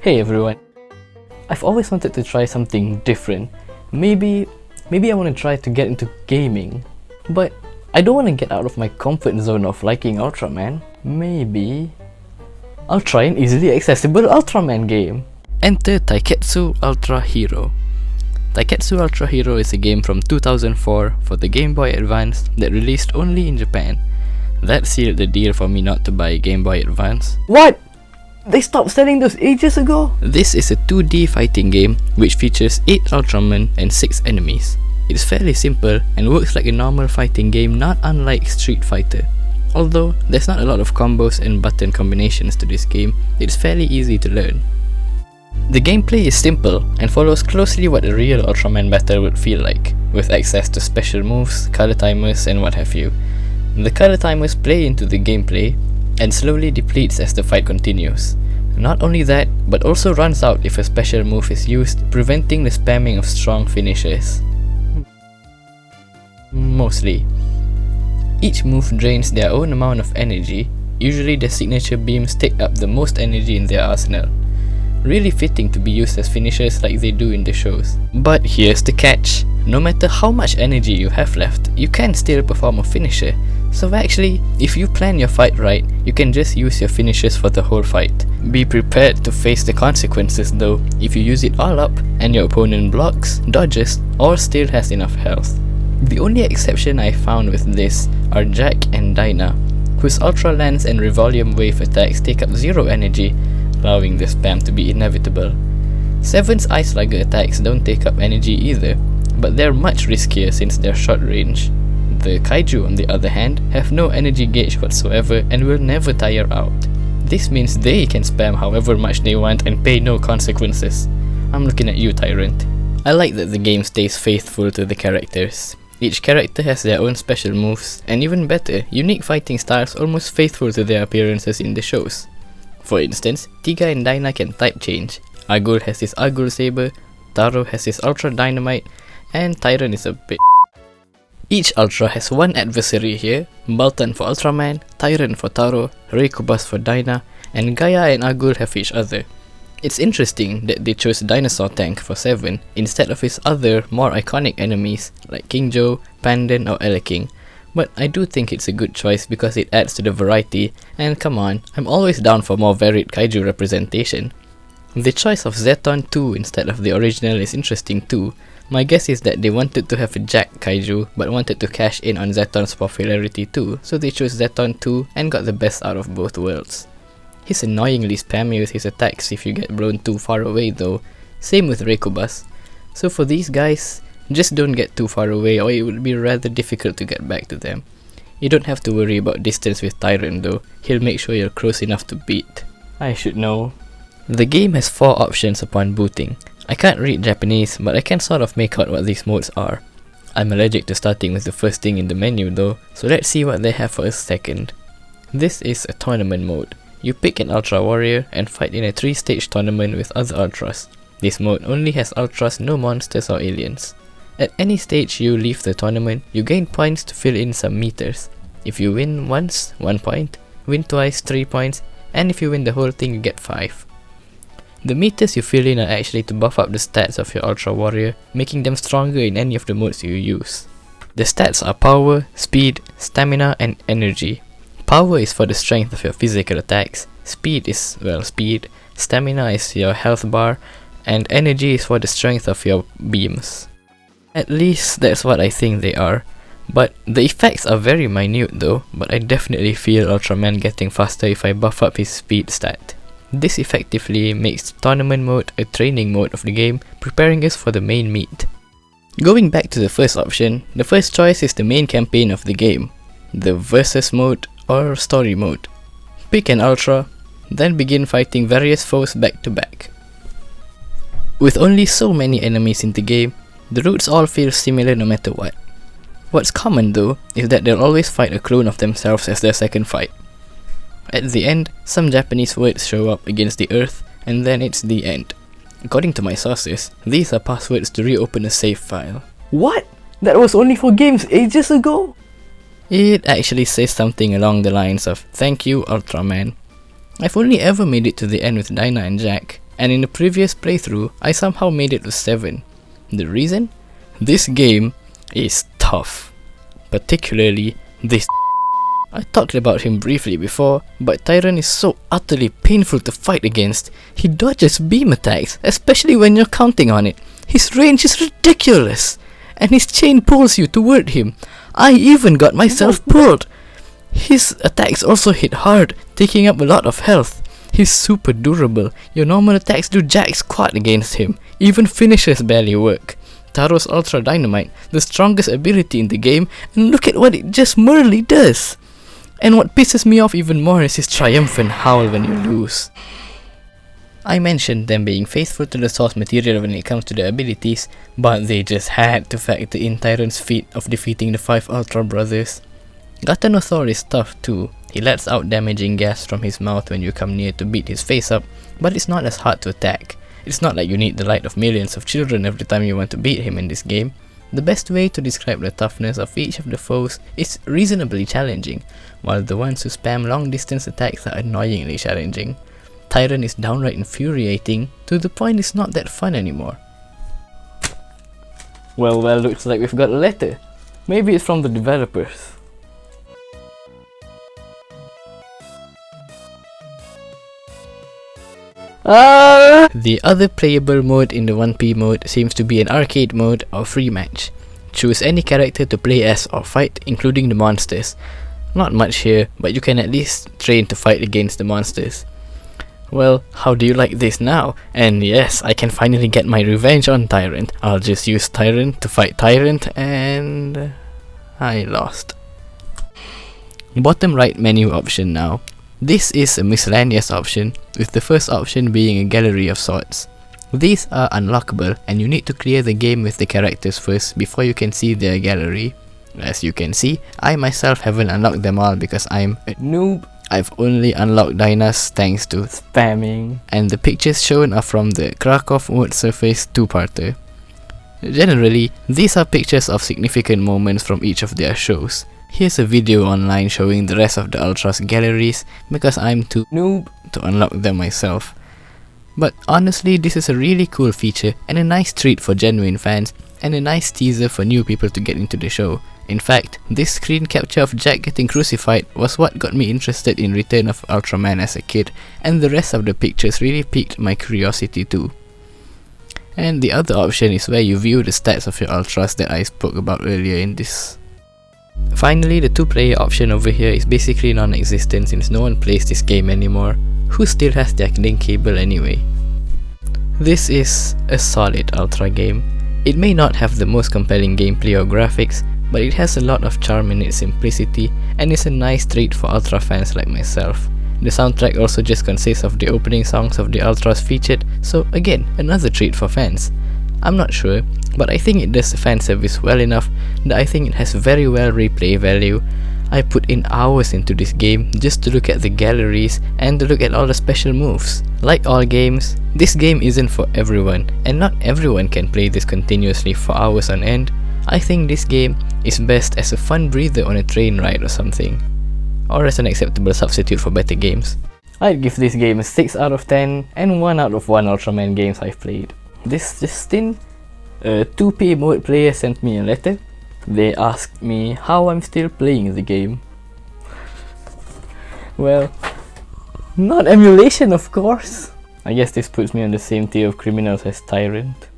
Hey everyone, I've always wanted to try something different. Maybe I want to try to get into gaming, but I don't want to get out of my comfort zone of liking Ultraman. Maybe I'll try an easily accessible Ultraman game. Enter Taiketsu Ultra Hero. Taiketsu Ultra Hero is a game from 2004 for the Game Boy Advance that released only in Japan. That sealed the deal for me not to buy a Game Boy Advance. What? They stopped selling those ages ago? This is a 2D fighting game which features 8 Ultraman and 6 enemies. It's fairly simple and works like a normal fighting game, not unlike Street Fighter. Although there's not a lot of combos and button combinations to this game, it's fairly easy to learn. The gameplay is simple and follows closely what a real Ultraman battle would feel like, with access to special moves, color timers and what have you. The color timers play into the gameplay and slowly depletes as the fight continues. Not only that, but also runs out if a special move is used, preventing the spamming of strong finishes. Mostly. Each move drains their own amount of energy. Usually the signature beams take up the most energy in their arsenal. Really fitting to be used as finishers like they do in the shows. But here's the catch. No matter how much energy you have left, you can still perform a finisher. So actually, if you plan your fight right, you can just use your finishers for the whole fight. Be prepared to face the consequences though, if you use it all up and your opponent blocks, dodges, or still has enough health. The only exception I found with this are Jack and Dyna, whose Ultra Lance and Revolume Wave attacks take up 0 energy, allowing the spam to be inevitable. 7's Ice Slugger attacks don't take up energy either, but they're much riskier since they're short range. The Kaiju on the other hand have no energy gauge whatsoever and will never tire out. This means they can spam however much they want and pay no consequences. I'm looking at you, Tyrant. I like that the game stays faithful to the characters. Each character has their own special moves, and even better, unique fighting styles almost faithful to their appearances in the shows. For instance, Tiga and Dyna can type change. Agul has his Agul Saber, Taro has his Ultra Dynamite, and Tyrant is a bit. Each Ultra has one adversary here, Baltan for Ultraman, Tyrant for Taro, Reikubus for Dyna, and Gaia and Agul have each other. It's interesting that they chose Dinosaur Tank for 7 instead of his other, more iconic enemies like King Joe, Pandan or Eleking. But I do think it's a good choice because it adds to the variety, and come on, I'm always down for more varied kaiju representation. The choice of Zeton 2 instead of the original is interesting too. My guess is that they wanted to have a Jack kaiju but wanted to cash in on Zeton's popularity too, so they chose Zeton 2 and got the best out of both worlds. He's annoyingly spammy with his attacks if you get blown too far away though, same with Reikubus. So for these guys, just don't get too far away or it would be rather difficult to get back to them. You don't have to worry about distance with Tyrant though, he'll make sure you're close enough to beat. I should know. The game has 4 options upon booting. I can't read Japanese, but I can sort of make out what these modes are. I'm allergic to starting with the first thing in the menu though, so let's see what they have for a second. This is a tournament mode. You pick an Ultra Warrior and fight in a 3-stage tournament with other Ultras. This mode only has Ultras, no monsters or aliens. At any stage you leave the tournament, you gain points to fill in some meters. If you win once, 1 point, win twice, 3 points, and if you win the whole thing you get 5. The meters you fill in are actually to buff up the stats of your Ultra Warrior, making them stronger in any of the modes you use. The stats are power, speed, stamina and energy. Power is for the strength of your physical attacks, speed is, well, speed, stamina is your health bar, and energy is for the strength of your beams. At least that's what I think they are. But the effects are very minute though, but I definitely feel Ultraman getting faster if I buff up his speed stat. This effectively makes tournament mode a training mode of the game, preparing us for the main meet. Going back to the first option, the first choice is the main campaign of the game, the versus mode or story mode. Pick an Ultra, then begin fighting various foes back to back. With only so many enemies in the game, the routes all feel similar no matter what. What's common though is that they'll always fight a clone of themselves as their second fight. At the end, some Japanese words show up against the Earth, and then it's the end. According to my sources, these are passwords to reopen a save file. What? That was only for games ages ago? It actually says something along the lines of "Thank you, Ultraman." I've only ever made it to the end with Dyna and Jack. and in the previous playthrough, I somehow made it to 7. The reason? This game is tough. Particularly this. I talked about him briefly before, but Tyrant is so utterly painful to fight against. He dodges beam attacks, especially when you're counting on it. His range is ridiculous, and his chain pulls you toward him. I even got myself pulled. His attacks also hit hard, taking up a lot of health. He's super durable. Your normal attacks do jack squat against him. Even finishers barely work. Taro's Ultra Dynamite, the strongest ability in the game, and look at what it just merely does. And what pisses me off even more is his triumphant howl when you lose. I mentioned them being faithful to the source material when it comes to the abilities, but they just had to factor in Tyrant's feat of defeating the 5 Ultra Brothers. Gatanosaur is tough too. He lets out damaging gas from his mouth when you come near to beat his face up, but it's not as hard to attack. It's not like you need the light of millions of children every time you want to beat him in this game. The best way to describe the toughness of each of the foes is reasonably challenging, while the ones who spam long distance attacks are annoyingly challenging. Tyrant is downright infuriating, to the point it's not that fun anymore. Well, looks like we've got a letter. Maybe it's from the developers. The other playable mode in the 1P mode seems to be an arcade mode or free match. Choose any character to play as or fight, including the monsters. Not much here, but you can at least train to fight against the monsters. Well, how do you like this now? And yes, I can finally get my revenge on Tyrant. I'll just use Tyrant to fight Tyrant, and I lost. Bottom right menu option now. This is a miscellaneous option, with the first option being a gallery of sorts. These are unlockable, and you need to clear the game with the characters first before you can see their gallery. As you can see, I myself haven't unlocked them all because I'm a noob. I've only unlocked Dyna's thanks to spamming, and the pictures shown are from the Krakow Mode Surface 2-parter. Generally, these are pictures of significant moments from each of their shows. Here's a video online showing the rest of the Ultra's galleries because I'm too noob to unlock them myself. But honestly, this is a really cool feature and a nice treat for genuine fans, and a nice teaser for new people to get into the show. In fact, this screen capture of Jack getting crucified was what got me interested in Return of Ultraman as a kid, and the rest of the pictures really piqued my curiosity too. And the other option is where you view the stats of your Ultras that I spoke about earlier in this. Finally, the 2-player option over here is basically non-existent since no one plays this game anymore. Who still has their link cable anyway? This is a solid Ultra game. It may not have the most compelling gameplay or graphics, but it has a lot of charm in its simplicity, and is a nice treat for Ultra fans like myself. The soundtrack also just consists of the opening songs of the Ultras featured, so again, another treat for fans. I'm not sure, but I think it does the fan service well enough that I think it has very well replay value. I put in hours into this game just to look at the galleries and to look at all the special moves. Like all games, this game isn't for everyone, and not everyone can play this continuously for hours on end. I think this game is best as a fun breather on a train ride or something, or as an acceptable substitute for better games. I'd give this game a 6 out of 10 and 1 out of 1 Ultraman games I've played. This Justin, a 2P mode player, sent me a letter. They asked me how I'm still playing the game. Well, not emulation of course. I guess this puts me on the same tier of criminals as Tyrant.